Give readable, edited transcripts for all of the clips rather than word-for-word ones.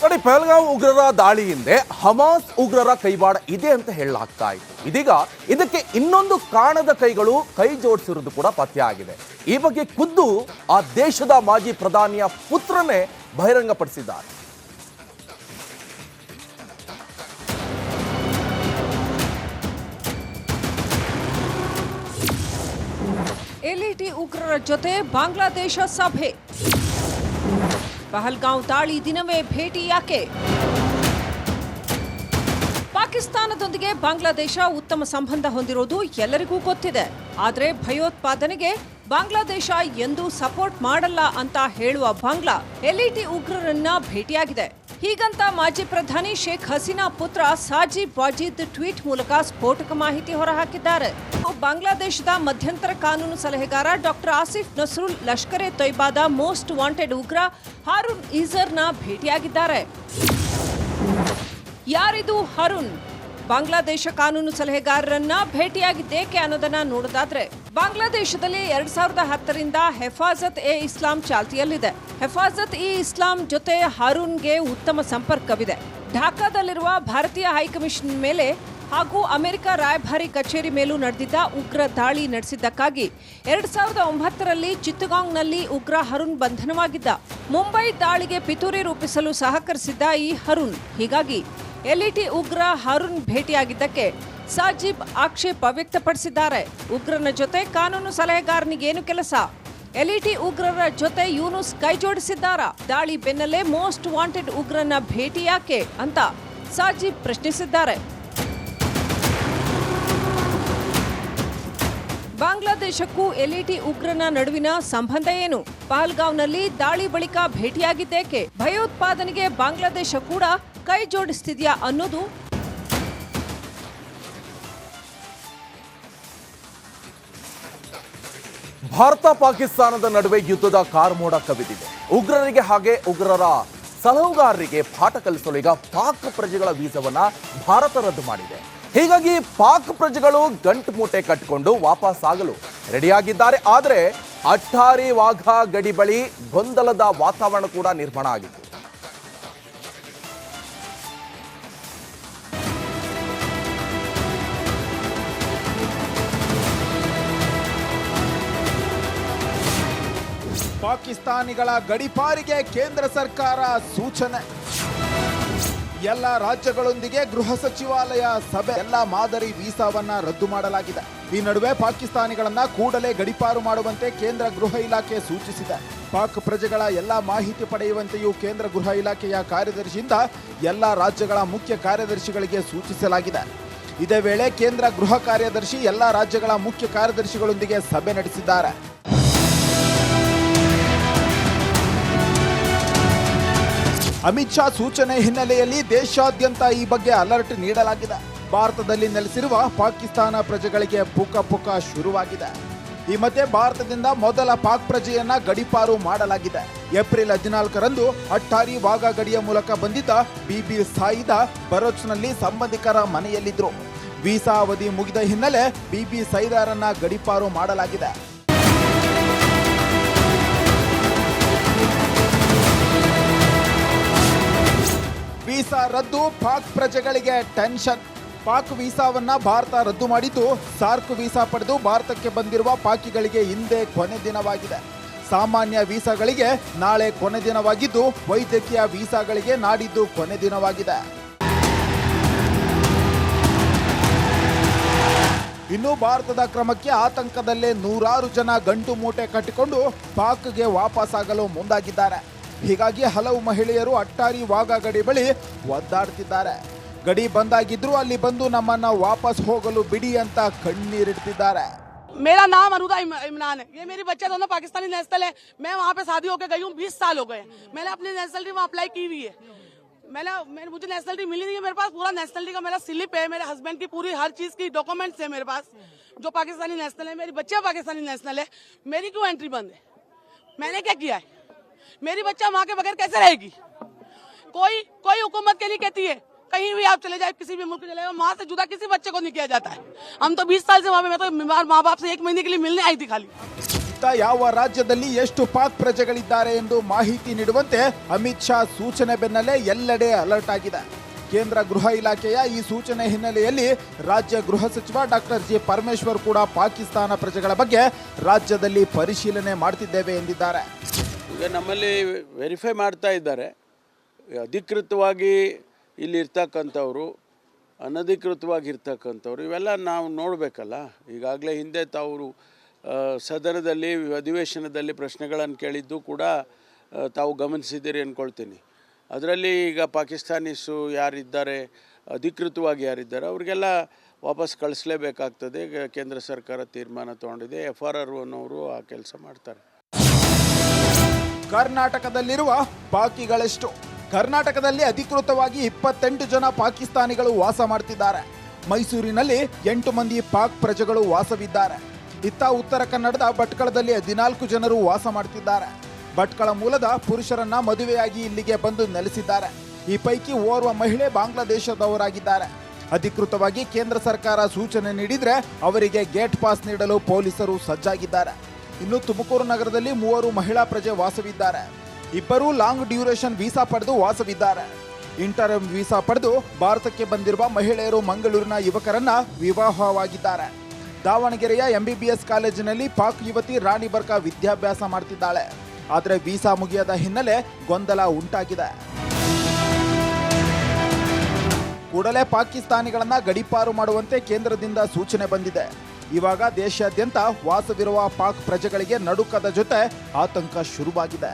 ನೋಡಿ, ಪಹಲ್ಗಾಮ್ ಉಗ್ರರ ದಾಳಿ ಹಿಂದೆ ಹಮಾಸ್ ಉಗ್ರರ ಕೈವಾಡ ಇದೆ ಅಂತ ಹೇಳಲಾಗ್ತಾ ಇತ್ತು. ಇದೀಗ ಇದಕ್ಕೆ ಇನ್ನೊಂದು ಕಾಣದ ಕೈಗಳು ಕೈ ಜೋಡಿಸಿರುವುದು ಕೂಡ ಪತ್ತೆ ಆಗಿದೆ. ಈ ಬಗ್ಗೆ ಖುದ್ದು ಆ ದೇಶದ ಮಾಜಿ ಪ್ರಧಾನಿಯ ಪುತ್ರನೇ ಬಹಿರಂಗಪಡಿಸಿದ್ದಾರೆ. ಎಲ್ಇಟಿ ಉಗ್ರರ ಜೊತೆ ಬಾಂಗ್ಲಾದೇಶ ಸಭೆ. ಪಹಲ್ಗಾಂವ್ ದಾಳಿ ದಿನವೇ ಭೇಟಿ ಯಾಕೆ? ಪಾಕಿಸ್ತಾನದೊಂದಿಗೆ ಬಾಂಗ್ಲಾದೇಶ ಉತ್ತಮ ಸಂಬಂಧ ಹೊಂದಿರುವುದು ಎಲ್ಲರಿಗೂ ಗೊತ್ತಿದೆ. ಆದರೆ ಭಯೋತ್ಪಾದನೆಗೆ ಬಾಂಗ್ಲಾದೇಶ ಎಂದೂ ಸಪೋರ್ಟ್ ಮಾಡಲ್ಲ ಅಂತ ಹೇಳುವ ಬಾಂಗ್ಲಾ ಎಲ್ಇಟಿ ಉಗ್ರರನ್ನ ಭೇಟಿಯಾಗಿದೆ. ಹೀಗಂತ ಮಾಜಿ ಪ್ರಧಾನಿ ಶೇಖ್ ಹಸೀನಾ ಪುತ್ರ ಸಾಜಿಬ್ ವಾಜಿದ್ ಟ್ವೀಟ್ ಮೂಲಕ ಸ್ಫೋಟಕ ಮಾಹಿತಿ ಹೊರಹಾಕಿದ್ದಾರೆ. ಬಾಂಗ್ಲಾದೇಶದ ಮಧ್ಯಂತರ ಕಾನೂನು ಸಲಹೆಗಾರ ಡಾಕ್ಟರ್ ಆಸಿಫ್ ನಸ್ರುಲ್ ಲಷ್ಕರ್ ಎ ತೊಯ್ಬಾದ ಮೋಸ್ಟ್ ವಾಂಟೆಡ್ ಉಗ್ರ ಹಾರೂನ್ ಈಜರ್ನ ಭೇಟಿಯಾಗಿದ್ದಾರೆ. ಯಾರಿದು ಹಾರೂನ್? ಬಾಂಗ್ಲಾದೇಶ ಕಾನೂನು ಸಲಹೆಗಾರರನ್ನ ಭೇಟಿಯಾಗಿದ್ದೇಕೆ ಅನ್ನೋದನ್ನ ನೋಡೋದಾದ್ರೆ, ಬಾಂಗ್ಲಾದೇಶದಲ್ಲಿ 2010ರಿಂದ ಹೆಫಾಜತ್ ಎ ಇಸ್ಲಾಂ ಚಾಲ್ತಿಯಲ್ಲಿದೆ. ಹೆಫಾಜತ್ ಇ ಇಸ್ಲಾಂ ಜೊತೆ ಹಾರೂನ್ಗೆ ಉತ್ತಮ ಸಂಪರ್ಕವಿದೆ. ಢಾಕಾದಲ್ಲಿರುವ ಭಾರತೀಯ ಹೈಕಮಿಷನ್ ಮೇಲೆ ಹಾಗೂ ಅಮೆರಿಕ ರಾಯಭಾರಿ ಕಚೇರಿ ಮೇಲೂ ನಡೆದಿದ್ದ ಉಗ್ರ ದಾಳಿ ನಡೆಸಿದ್ದಕ್ಕಾಗಿ 2009ರಲ್ಲಿ ಚಿತ್ತಗಾಂಗ್ನಲ್ಲಿ ಉಗ್ರ ಹರುಣ್ ಬಂಧನವಾಗಿದ್ದ. ಮುಂಬೈ ದಾಳಿಗೆ ಪಿತೂರಿ ರೂಪಿಸಲು ಸಹಕರಿಸಿದ್ದ ಈ ಹರುಣ್. ಹೀಗಾಗಿ ಎಲ್ಇಟಿ ಉಗ್ರ ಹಾರೂನ್ ಭೇಟಿಯಾಗಿದ್ದಕ್ಕೆ ಸಾಜಿಬ್ ಆಕ್ಷೇಪ ವ್ಯಕ್ತಪಡಿಸಿದ್ದಾರೆ. ಉಗ್ರನ ಜೊತೆ ಕಾನೂನು ಸಲಹೆಗಾರನಿಗೇನು ಕೆಲಸ? ಎಲ್ಇಟಿ ಉಗ್ರರ ಜೊತೆ ಯೂನುಸ್ ಕೈ ಜೋಡಿಸಿದ್ದಾರಾ? ದಾಳಿ ಬೆನ್ನಲ್ಲೇ ಮೋಸ್ಟ್ ವಾಂಟೆಡ್ ಉಗ್ರನ ಭೇಟಿ ಯಾಕೆ ಅಂತ ಸಾಜಿಬ್ ಪ್ರಶ್ನಿಸಿದ್ದಾರೆ. ಬಾಂಗ್ಲಾದೇಶಕ್ಕೂ ಎಲ್ಇಟಿ ಉಗ್ರನ ನಡುವಿನ ಸಂಬಂಧ ಏನು? ಪಹಲ್ಗಾಂವ್ನಲ್ಲಿ ದಾಳಿ ಬಳಿಕ ಭೇಟಿಯಾಗಿದ್ದೇಕೆ? ಭಯೋತ್ಪಾದನೆಗೆ ಬಾಂಗ್ಲಾದೇಶ ಕೂಡ ಕೈ ಜೋಡಿಸ್ತಿದ್ಯಾ ಅನ್ನೋದು ಭಾರತ ಪಾಕಿಸ್ತಾನದ ನಡುವೆ ಯುದ್ಧದ ಕಾರ್ಮೋಡ ಕವಿದಿದೆ. ಉಗ್ರರಿಗೆ ಹಾಗೆ ಉಗ್ರರ ಸಲಹುಗಾರರಿಗೆ ಪಾಠ ಕಲಿಸಲು ಈಗ ಪಾಕ್ ಪ್ರಜೆಗಳ ವೀಸಾವನ್ನ ಭಾರತ ರದ್ದು ಮಾಡಿದೆ. ಹೀಗಾಗಿ ಪಾಕ್ ಪ್ರಜೆಗಳು ಗಂಟು ಮೂಟೆ ಕಟ್ಟಿಕೊಂಡು ವಾಪಸ್ ಆಗಲು ರೆಡಿಯಾಗಿದ್ದಾರೆ. ಆದರೆ ಅಟ್ಟಾರಿ ವಾಘಾ ಗಡಿ ಬಳಿ ಗೊಂದಲದ ವಾತಾವರಣ ಕೂಡ ನಿರ್ಮಾಣ ಆಗಿತ್ತು. ಪಾಕಿಸ್ತಾನಿಗಳ ಗಡಿಪಾರಿಗೆ ಕೇಂದ್ರ ಸರ್ಕಾರ ಸೂಚನೆ. ಎಲ್ಲ ರಾಜ್ಯಗಳೊಂದಿಗೆ ಗೃಹ ಸಚಿವಾಲಯ ಸಭೆ. ಎಲ್ಲ ಮಾದರಿ ವೀಸಾವನ್ನ ರದ್ದು ಮಾಡಲಾಗಿದೆ. ಈ ನಡುವೆ ಪಾಕಿಸ್ತಾನಿಗಳನ್ನ ಕೂಡಲೇ ಗಡಿಪಾರು ಮಾಡುವಂತೆ ಕೇಂದ್ರ ಗೃಹ ಇಲಾಖೆ ಸೂಚಿಸಿದೆ. ಪಾಕ್ ಪ್ರಜೆಗಳ ಎಲ್ಲ ಮಾಹಿತಿ ಪಡೆಯುವಂತೆಯೂ ಕೇಂದ್ರ ಗೃಹ ಇಲಾಖೆಯ ಕಾರ್ಯದರ್ಶಿಯಿಂದ ಎಲ್ಲ ರಾಜ್ಯಗಳ ಮುಖ್ಯ ಕಾರ್ಯದರ್ಶಿಗಳಿಗೆ ಸೂಚಿಸಲಾಗಿದೆ. ಇದೇ ವೇಳೆ ಕೇಂದ್ರ ಗೃಹ ಕಾರ್ಯದರ್ಶಿ ಎಲ್ಲ ರಾಜ್ಯಗಳ ಮುಖ್ಯ ಕಾರ್ಯದರ್ಶಿಗಳೊಂದಿಗೆ ಸಭೆ ನಡೆಸಿದ್ದಾರೆ. ಅಮಿತ್ ಶಾ ಸೂಚನೆ ಹಿನ್ನೆಲೆಯಲ್ಲಿ ದೇಶಾದ್ಯಂತ ಈ ಬಗ್ಗೆ ಅಲರ್ಟ್ ನೀಡಲಾಗಿದೆ. ಭಾರತದಲ್ಲಿ ನೆಲೆಸಿರುವ ಪಾಕಿಸ್ತಾನ ಪ್ರಜೆಗಳಿಗೆ ಪುಕ ಶುರುವಾಗಿದೆ. ಈ ಮಧ್ಯೆ ಭಾರತದಿಂದ ಮೊದಲ ಪಾಕ್ ಪ್ರಜೆಯನ್ನ ಗಡಿಪಾರು ಮಾಡಲಾಗಿದೆ. ಏಪ್ರಿಲ್ 14ರಂದು ಅಟ್ಟಾರಿ ವಾಘಾ ಗಡಿಯ ಮೂಲಕ ಬಂದಿದ್ದ ಬಿಬಿ ಸಾಯಿದಾ ಬರೋಚ್ನಲ್ಲಿ ಸಂಬಂಧಿಕರ ಮನೆಯಲ್ಲಿದ್ದರು. ವೀಸಾ ಅವಧಿ ಮುಗಿದ ಹಿನ್ನೆಲೆ ಬಿಬಿ ಸೈದಾರನ್ನ ಗಡಿಪಾರು ಮಾಡಲಾಗಿದೆ. ವೀಸಾ ರದ್ದು, ಪಾಕ್ ಪ್ರಜೆಗಳಿಗೆ ಟೆನ್ಷನ್. ಪಾಕ್ ವೀಸಾವನ್ನ ಭಾರತ ರದ್ದು ಮಾಡಿದ್ದು, ಸಾರ್ಕ್ ವೀಸಾ ಪಡೆದು ಭಾರತಕ್ಕೆ ಬಂದಿರುವ ಪಾಕಿಗಳಿಗೆ ಇಂದೇ ಕೊನೆ ದಿನವಾಗಿದೆ. ಸಾಮಾನ್ಯ ವೀಸಾಗಳಿಗೆ ನಾಳೆ ಕೊನೆ ದಿನವಾಗಿದ್ದು, ವೈದ್ಯಕೀಯ ವೀಸಾಗಳಿಗೆ ನಾಡಿದ್ದು ಕೊನೆ ದಿನವಾಗಿದೆ. ಇನ್ನು ಭಾರತದ ಕ್ರಮಕ್ಕೆ ಆತಂಕದಲ್ಲೇ ನೂರಾರು ಜನ ಗಂಟು ಮೂಟೆ ಕಟ್ಟಿಕೊಂಡು ಪಾಕ್ಗೆ ವಾಪಸ್ಸಾಗಲು ಮುಂದಾಗಿದ್ದಾರೆ. ಹೀಗಾಗಿ ಹಲವು ಮಹಿಳೆಯರು ಅಟ್ಟಾರಿ ವಾಘಾ ಗಡಿ ಬಳಿ ಒದ್ದಾಡ್ತಿದ್ದಾರೆ. ಗಡಿ ಬಂದಾಗಿದ್ರು ಅಲ್ಲಿ ಬಂದು ನಮ್ಮನ್ನ ವಾಪಸ್ ಹೋಗಲು ಬಿಡಿ ಅಂತ ಕಣ್ಣೀರಿಡ್ತಿದ್ದಾರೆ. मेरा नाम अनुदा इमरान है। ये मेरी बच्चे दोनों पाकिस्तानी नेशनल है। मैं वहाँ पे शादी होकर गई हूँ, 20 साल हो गए। मैंने अपनी नेशनलिटी वहाँ अप्लाई की हुई है। मुझे नेशनलिटी मिली नहीं है। मेरे पास पूरा नेशनलिटी का मेरा स्लिप है, मेरे हस्बैंड की पूरी हर चीज की डॉक्यूमेंट्स है मेरे पास, जो पाकिस्तानी नेशनल है। मेरी बच्चे पाकिस्तानी नेशनल है। मेरी क्यों एंट्री बंद है? मैंने क्या किया है? मेरी बच्चा वहाँ के बगैर कैसे रहेगी? कोई हुकूमत के लिए कहती है कहीं भी आप चले जाए, किसी भी मुल्क चले जाए, माँ से जुदा किसी बच्चे को नहीं किया जाता है। हम तो 20 साल से वहाँ पे, मैं तो बीमार माँ बाप से 1 महीने के लिए मिलने आई थी खाली। ಇತ್ತ ಯಾವ ರಾಜ್ಯದಲ್ಲಿ ಎಷ್ಟು ಪಾಕ್ ಪ್ರಜೆಗಳಿದ್ದಾರೆ ಎಂದು ಮಾಹಿತಿ ನೀಡುವಂತೆ ಅಮಿತ್ ಶಾ ಸೂಚನೆ ಬೆನ್ನಲ್ಲೇ ಎಲ್ಲೆಡೆ ಅಲರ್ಟ್ ಆಗಿದೆ. ಕೇಂದ್ರ ಗೃಹ ಇಲಾಖೆಯ ಈ ಸೂಚನೆ ಹಿನ್ನೆಲೆಯಲ್ಲಿ ರಾಜ್ಯ ಗೃಹ ಸಚಿವ ಡಾಕ್ಟರ್ ಜಿ ಪರಮೇಶ್ವರ್ ಕೂಡ ಪಾಕಿಸ್ತಾನ ಪ್ರಜೆಗಳ ಬಗ್ಗೆ ರಾಜ್ಯದಲ್ಲಿ ಪರಿಶೀಲನೆ ಮಾಡ್ತಿದ್ದೇವೆ ಎಂದಿದ್ದಾರೆ. ಈಗ ನಮ್ಮಲ್ಲಿ ವೆರಿಫೈ ಮಾಡ್ತಾ ಇದ್ದಾರೆ. ಅಧಿಕೃತವಾಗಿ ಇಲ್ಲಿ ಇರ್ತಕ್ಕಂಥವ್ರು, ಅನಧಿಕೃತವಾಗಿ ಇರ್ತಕ್ಕಂಥವ್ರು, ಇವೆಲ್ಲ ನಾವು ನೋಡಬೇಕಲ್ಲ. ಈಗಾಗಲೇ ಹಿಂದೆ ತಾವು ಸದನದಲ್ಲಿ ಅಧಿವೇಶನದಲ್ಲಿ ಪ್ರಶ್ನೆಗಳನ್ನು ಕೇಳಿದ್ದು ಕೂಡ ತಾವು ಗಮನಿಸಿದ್ದೀರಿ ಅಂದ್ಕೊಳ್ತೀನಿ. ಅದರಲ್ಲಿ ಈಗ ಪಾಕಿಸ್ತಾನೀಸು ಯಾರಿದ್ದಾರೆ, ಅಧಿಕೃತವಾಗಿ ಯಾರಿದ್ದಾರೆ, ಅವ್ರಿಗೆಲ್ಲ ವಾಪಸ್ ಕಳಿಸಲೇಬೇಕಾಗ್ತದೆ. ಕೇಂದ್ರ ಸರ್ಕಾರ ತೀರ್ಮಾನ ತೊಗೊಂಡಿದೆ. FRR ಅನ್ನೋರು ಆ ಕೆಲಸ ಮಾಡ್ತಾರೆ. ಕರ್ನಾಟಕದಲ್ಲಿರುವ ಪಾಕಿಗಳೆಷ್ಟು? ಕರ್ನಾಟಕದಲ್ಲಿ ಅಧಿಕೃತವಾಗಿ 28 ಜನ ಪಾಕಿಸ್ತಾನಿಗಳು ವಾಸ ಮಾಡ್ತಿದ್ದಾರೆ. ಮೈಸೂರಿನಲ್ಲಿ 8 ಮಂದಿ ಪಾಕ್ ಪ್ರಜೆಗಳು ವಾಸವಿದ್ದಾರೆ. ಇತ್ತ ಉತ್ತರ ಕನ್ನಡದ ಭಟ್ಕಳದಲ್ಲಿ 14 ಜನರು ವಾಸ ಮಾಡ್ತಿದ್ದಾರೆ. ಭಟ್ಕಳ ಮೂಲದ ಪುರುಷರನ್ನ ಮದುವೆಯಾಗಿ ಇಲ್ಲಿಗೆ ಬಂದು ನೆಲೆಸಿದ್ದಾರೆ. ಈ ಪೈಕಿ ಓರ್ವ ಮಹಿಳೆ ಬಾಂಗ್ಲಾದೇಶದವರಾಗಿದ್ದಾರೆ. ಅಧಿಕೃತವಾಗಿ ಕೇಂದ್ರ ಸರ್ಕಾರ ಸೂಚನೆ ನೀಡಿದ್ರೆ ಅವರಿಗೆ ಗೇಟ್ ಪಾಸ್ ನೀಡಲು ಪೊಲೀಸರು ಸಜ್ಜಾಗಿದ್ದಾರೆ. ಇನ್ನು ತುಮಕೂರು ನಗರದಲ್ಲಿ 3 ಮಹಿಳಾ ಪ್ರಜೆ ವಾಸವಿದ್ದಾರೆ. 2 ಲಾಂಗ್ ಡ್ಯೂರೇಷನ್ ವೀಸಾ ಪಡೆದು ವಾಸವಿದ್ದಾರೆ. ಇಂಟರ್ಮ್ ವೀಸಾ ಪಡೆದು ಭಾರತಕ್ಕೆ ಬಂದಿರುವ ಮಹಿಳೆಯರು ಮಂಗಳೂರಿನ ಯುವಕರನ್ನ ವಿವಾಹವಾಗಿದ್ದಾರೆ. ದಾವಣಗೆರೆಯ MBBS ಕಾಲೇಜಿನಲ್ಲಿ ಪಾಕ್ ಯುವತಿ ರಾಣಿ ಬರ್ಕಾ ವಿದ್ಯಾಭ್ಯಾಸ ಮಾಡ್ತಿದ್ದಾಳೆ. ಆದರೆ ವೀಸಾ ಮುಗಿಯದ ಹಿನ್ನೆಲೆ ಗೊಂದಲ ಉಂಟಾಗಿದೆ. ಕೂಡಲೇ ಪಾಕಿಸ್ತಾನಿಗಳನ್ನ ಗಡೀಪಾರು ಮಾಡುವಂತೆ ಕೇಂದ್ರದಿಂದ ಸೂಚನೆ ಬಂದಿದೆ. ಇವಾಗ ದೇಶಾದ್ಯಂತ ವಾಸವಿರುವ ಪಾಕ್ ಪ್ರಜೆಗಳಿಗೆ ನಡುಕದ ಜೊತೆ ಆತಂಕ ಶುರುವಾಗಿದೆ.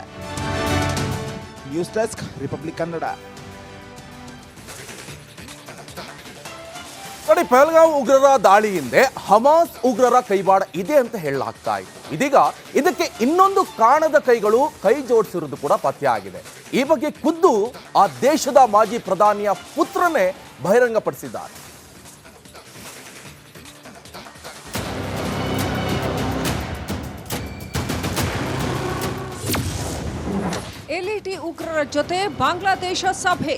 News desk, republic Kannada. ನೋಡಿ, ಪಹಲ್ಗಾಮ್ ಉಗ್ರರ ದಾಳಿ ಹಿಂದೆ ಹಮಾಸ್ ಉಗ್ರರ ಕೈವಾಡ ಇದೆ ಅಂತ ಹೇಳಲಾಗ್ತಾ ಇತ್ತು. ಇದೀಗ ಇದಕ್ಕೆ ಇನ್ನೊಂದು ಕಾಣದ ಕೈಗಳು ಕೈ ಜೋಡಿಸಿರುವುದು ಕೂಡ ಪತ್ತೆ ಆಗಿದೆ. ಈ ಬಗ್ಗೆ ಖುದ್ದು ಆ ದೇಶದ ಮಾಜಿ ಪ್ರಧಾನಿಯ ಪುತ್ರನೇ ಬಹಿರಂಗಪಡಿಸಿದ್ದಾರೆ. LAT ಉಗ್ರರ ಜೊತೆ ಬಾಂಗ್ಲಾದೇಶ ಸಭೆ.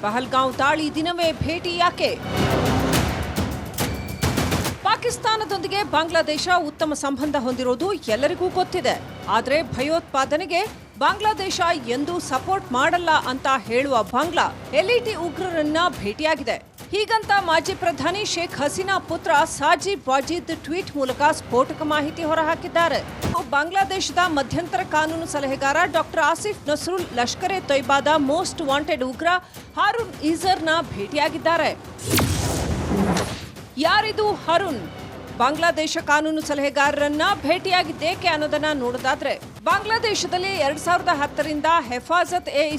ಪಹಲ್ಗಾಂವ್ ದಾಳಿ ದಿನವೇ ಭೇಟಿ ಯಾಕೆ? ಪಾಕಿಸ್ತಾನದೊಂದಿಗೆ ಬಾಂಗ್ಲಾದೇಶ ಉತ್ತಮ ಸಂಬಂಧ ಹೊಂದಿರೋದು ಎಲ್ಲರಿಗೂ ಗೊತ್ತಿದೆ. ಆದರೆ ಭಯೋತ್ಪಾದನೆಗೆ ಬಾಂಗ್ಲಾದೇಶ ಎಂದೂ ಸಪೋರ್ಟ್ ಮಾಡಲ್ಲ ಅಂತ ಹೇಳುವ ಬಾಂಗ್ಲಾ LAT ಉಗ್ರರನ್ನ ಭೇಟಿಯಾಗಿದೆ. ಹೀಗಂತ ಮಾಜಿ ಪ್ರಧಾನಿ ಶೇಖ್ ಹಸೀನಾ ಪುತ್ರ ಸಾಜಿಬ್ ವಾಜಿದ್ ಟ್ವೀಟ್ ಮೂಲಕ ಸ್ಫೋಟಕ ಮಾಹಿತಿ ಹೊರಹಾಕಿದ್ದಾರೆ. ಬಾಂಗ್ಲಾದೇಶದ ಮಧ್ಯಂತರ ಕಾನೂನು ಸಲಹೆಗಾರ ಡಾಕ್ಟರ್ ಆಸಿಫ್ ನಸ್ರುಲ್ ಲಷ್ಕರ್ ಎ ತೊಯ್ಬಾದ ಮೋಸ್ಟ್ ವಾಂಟೆಡ್ ಉಗ್ರ ಹಾರೂನ್ ಈಜರ್ನ ಭೇಟಿಯಾಗಿದ್ದಾರೆ. ಯಾರಿದು ಹಾರೂನ್? ಬಾಂಗ್ಲಾದೇಶ ಕಾನೂನು ಸಲಹೆಗಾರರನ್ನ ಭೇಟಿಯಾಗಿದ್ದೇಕೆ ಅನ್ನೋದನ್ನ ನೋಡೋದಾದ್ರೆ, ಬಾಂಗ್ಲಾದೇಶದಲ್ಲಿ 2010ರಿಂದ ಹೆಫಾಜತ್ ಎ